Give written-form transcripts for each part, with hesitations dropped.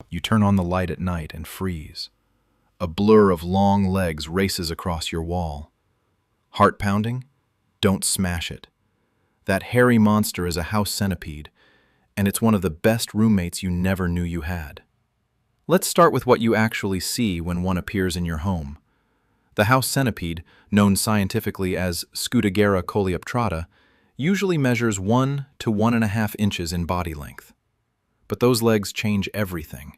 You turn on the light at night and freeze. A blur of long legs races across your wall. Heart pounding? Don't smash it. That hairy monster is a house centipede, and it's one of the best roommates you never knew you had. Let's start with what you actually see when one appears in your home. The house centipede, known scientifically as Scutagera coleoptrata, usually measures 1 to 1.5 inches in body length. But those legs change everything.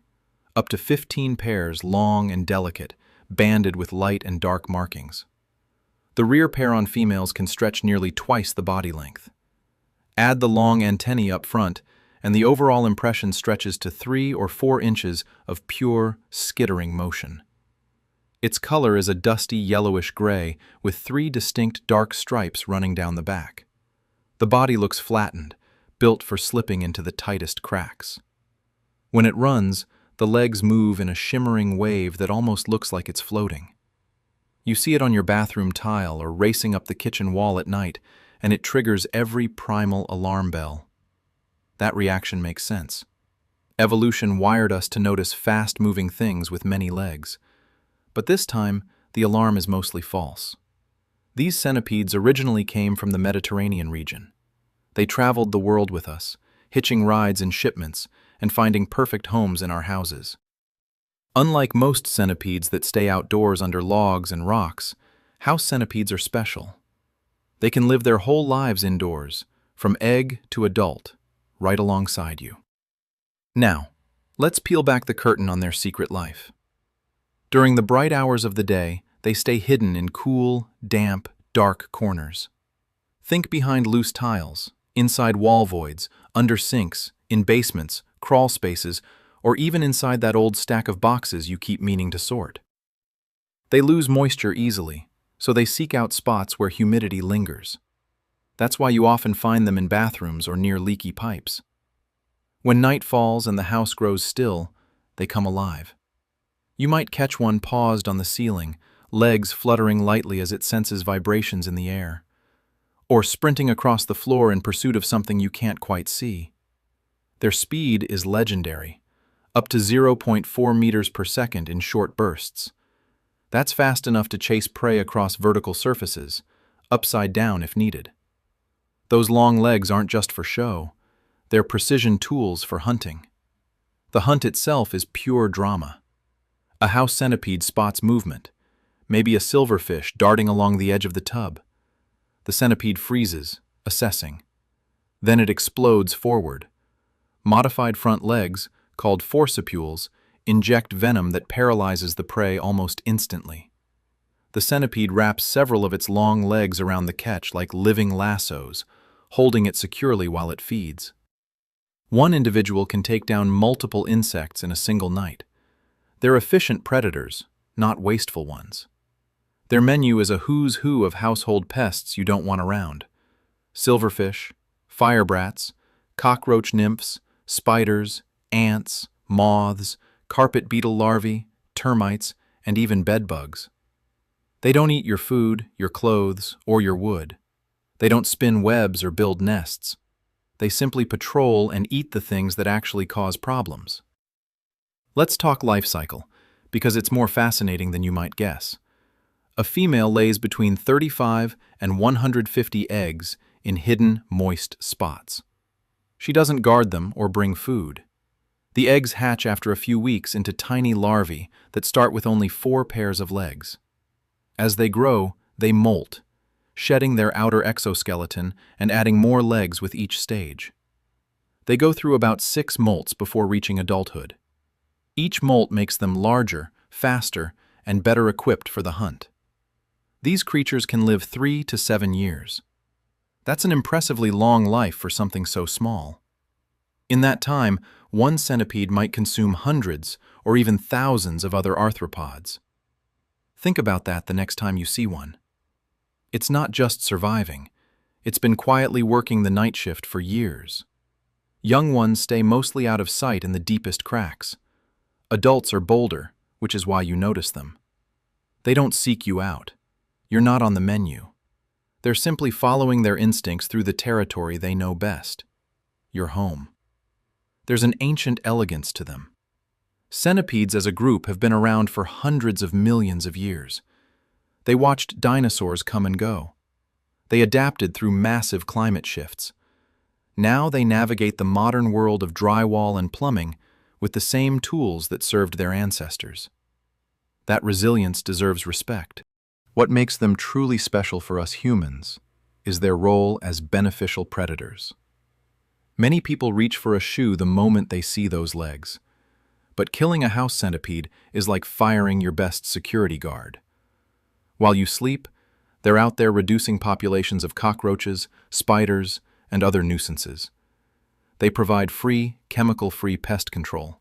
Up to 15 pairs, long and delicate, banded with light and dark markings. The rear pair on females can stretch nearly twice the body length. Add the long antennae up front, and the overall impression stretches to 3 or 4 inches of pure, skittering motion. Its color is a dusty yellowish gray with 3 distinct dark stripes running down the back. The body looks flattened, built for slipping into the tightest cracks. When it runs, the legs move in a shimmering wave that almost looks like it's floating. You see it on your bathroom tile or racing up the kitchen wall at night, and it triggers every primal alarm bell. That reaction makes sense. Evolution wired us to notice fast-moving things with many legs. But this time, the alarm is mostly false. These centipedes originally came from the Mediterranean region. They traveled the world with us, hitching rides in shipments and finding perfect homes in our houses. Unlike most centipedes that stay outdoors under logs and rocks, house centipedes are special. They can live their whole lives indoors, from egg to adult, right alongside you. Now, let's peel back the curtain on their secret life. During the bright hours of the day, they stay hidden in cool, damp, dark corners. Think behind loose tiles, inside wall voids, under sinks, in basements, crawl spaces, or even inside that old stack of boxes you keep meaning to sort. They lose moisture easily, so they seek out spots where humidity lingers. That's why you often find them in bathrooms or near leaky pipes. When night falls and the house grows still, they come alive. You might catch one paused on the ceiling, legs fluttering lightly as it senses vibrations in the air, or sprinting across the floor in pursuit of something you can't quite see. Their speed is legendary, up to 0.4 meters per second in short bursts. That's fast enough to chase prey across vertical surfaces, upside down if needed. Those long legs aren't just for show, they're precision tools for hunting. The hunt itself is pure drama. A house centipede spots movement, maybe a silverfish darting along the edge of the tub. The centipede freezes, assessing. Then it explodes forward. Modified front legs, called forcipules, inject venom that paralyzes the prey almost instantly. The centipede wraps several of its long legs around the catch like living lassos, holding it securely while it feeds. One individual can take down multiple insects in a single night. They're efficient predators, not wasteful ones. Their menu is a who's who of household pests you don't want around. Silverfish, firebrats, cockroach nymphs, spiders, ants, moths, carpet beetle larvae, termites, and even bedbugs. They don't eat your food, your clothes, or your wood. They don't spin webs or build nests. They simply patrol and eat the things that actually cause problems. Let's talk life cycle, because it's more fascinating than you might guess. A female lays between 35 and 150 eggs in hidden, moist spots. She doesn't guard them or bring food. The eggs hatch after a few weeks into tiny larvae that start with only 4 pairs of legs. As they grow, they molt, shedding their outer exoskeleton and adding more legs with each stage. They go through about 6 molts before reaching adulthood. Each molt makes them larger, faster, and better equipped for the hunt. These creatures can live 3 to 7 years. That's an impressively long life for something so small. In that time, one centipede might consume hundreds or even thousands of other arthropods. Think about that the next time you see one. It's not just surviving. It's been quietly working the night shift for years. Young ones stay mostly out of sight in the deepest cracks. Adults are bolder, which is why you notice them. They don't seek you out. You're not on the menu. They're simply following their instincts through the territory they know best, your home. There's an ancient elegance to them. Centipedes as a group have been around for hundreds of millions of years. They watched dinosaurs come and go. They adapted through massive climate shifts. Now they navigate the modern world of drywall and plumbing with the same tools that served their ancestors. That resilience deserves respect. What makes them truly special for us humans is their role as beneficial predators. Many people reach for a shoe the moment they see those legs. But killing a house centipede is like firing your best security guard. While you sleep, they're out there reducing populations of cockroaches, spiders, and other nuisances. They provide free, chemical-free pest control.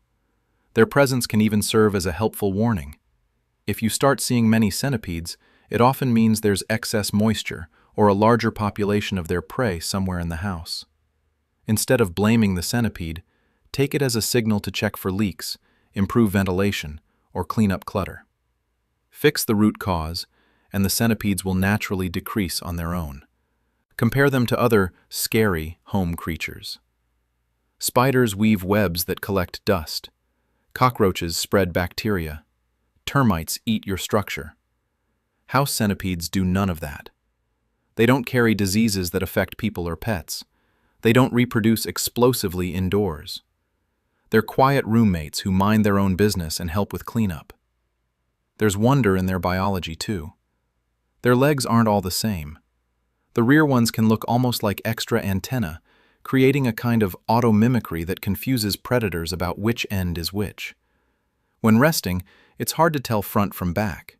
Their presence can even serve as a helpful warning. If you start seeing many centipedes, it often means there's excess moisture or a larger population of their prey somewhere in the house. Instead of blaming the centipede, take it as a signal to check for leaks, improve ventilation, or clean up clutter. Fix the root cause, and the centipedes will naturally decrease on their own. Compare them to other scary home creatures. Spiders weave webs that collect dust. Cockroaches spread bacteria. Termites eat your structure. House centipedes do none of that. They don't carry diseases that affect people or pets. They don't reproduce explosively indoors. They're quiet roommates who mind their own business and help with cleanup. There's wonder in their biology, too. Their legs aren't all the same. The rear ones can look almost like extra antennae, creating a kind of auto-mimicry that confuses predators about which end is which. When resting, it's hard to tell front from back.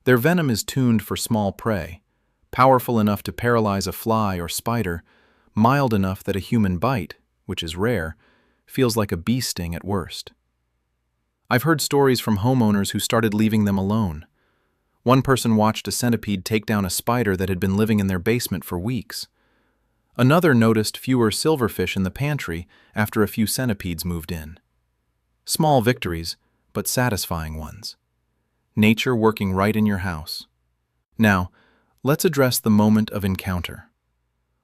Their venom is tuned for small prey, powerful enough to paralyze a fly or spider, mild enough that a human bite, which is rare, feels like a bee sting at worst. I've heard stories from homeowners who started leaving them alone. One person watched a centipede take down a spider that had been living in their basement for weeks. Another noticed fewer silverfish in the pantry after a few centipedes moved in. Small victories, but satisfying ones. Nature working right in your house. Now, let's address the moment of encounter.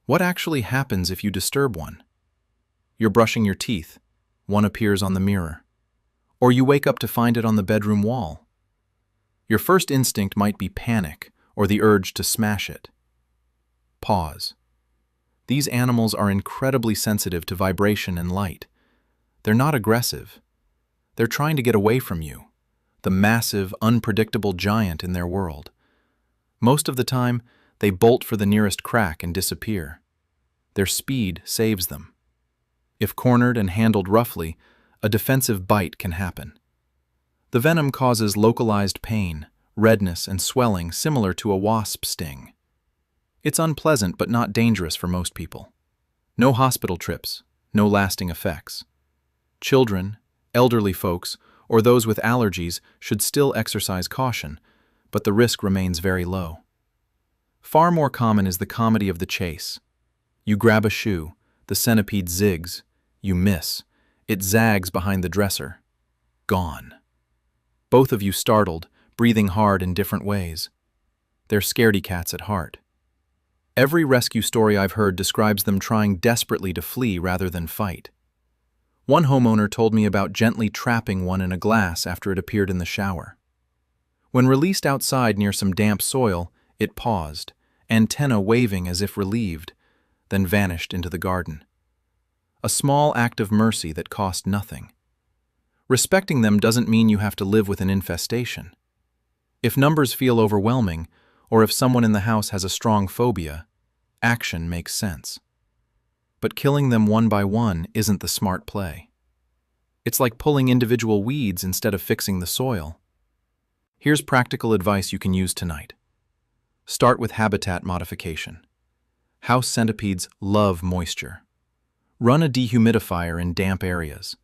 What actually happens if you disturb one? You're brushing your teeth. One appears on the mirror. Or you wake up to find it on the bedroom wall. Your first instinct might be panic or the urge to smash it. Pause. These animals are incredibly sensitive to vibration and light. They're not aggressive. They're trying to get away from you, the massive, unpredictable giant in their world. Most of the time, they bolt for the nearest crack and disappear. Their speed saves them. If cornered and handled roughly, a defensive bite can happen. The venom causes localized pain, redness, and swelling similar to a wasp sting. It's unpleasant but not dangerous for most people. No hospital trips, no lasting effects. Children, elderly folks, or those with allergies should still exercise caution, but the risk remains very low. Far more common is the comedy of the chase. You grab a shoe, the centipede zigs, you miss, it zags behind the dresser. Gone. Both of you startled, breathing hard in different ways. They're scaredy cats at heart. Every rescue story I've heard describes them trying desperately to flee rather than fight. One homeowner told me about gently trapping one in a glass after it appeared in the shower. When released outside near some damp soil, it paused, antennae waving as if relieved, then vanished into the garden. A small act of mercy that cost nothing. Respecting them doesn't mean you have to live with an infestation. If numbers feel overwhelming, or if someone in the house has a strong phobia, action makes sense. But killing them one by one isn't the smart play. It's like pulling individual weeds instead of fixing the soil. Here's practical advice you can use tonight. Start with habitat modification. House centipedes love moisture. Run a dehumidifier in damp areas.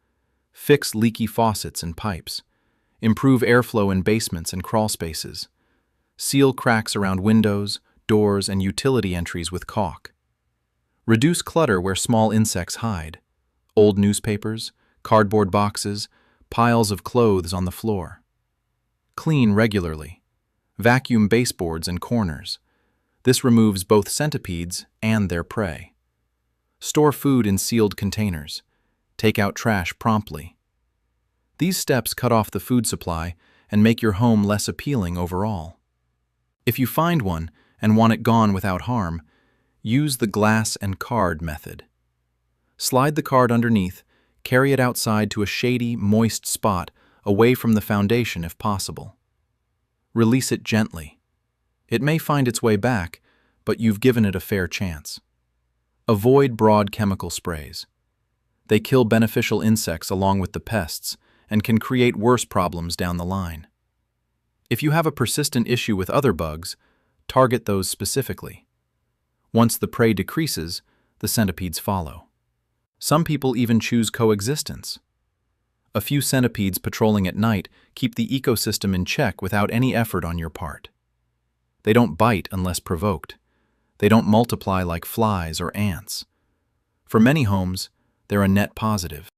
Fix leaky faucets and pipes. Improve airflow in basements and crawl spaces. Seal cracks around windows, doors, and utility entries with caulk. Reduce clutter where small insects hide. Old newspapers, cardboard boxes, piles of clothes on the floor. Clean regularly. Vacuum baseboards and corners. This removes both centipedes and their prey. Store food in sealed containers. Take out trash promptly. These steps cut off the food supply and make your home less appealing overall. If you find one and want it gone without harm, use the glass and card method. Slide the card underneath, carry it outside to a shady, moist spot away from the foundation if possible. Release it gently. It may find its way back, but you've given it a fair chance. Avoid broad chemical sprays. They kill beneficial insects along with the pests and can create worse problems down the line. If you have a persistent issue with other bugs, target those specifically. Once the prey decreases, the centipedes follow. Some people even choose coexistence. A few centipedes patrolling at night keep the ecosystem in check without any effort on your part. They don't bite unless provoked. They don't multiply like flies or ants. For many homes, they're a net positive.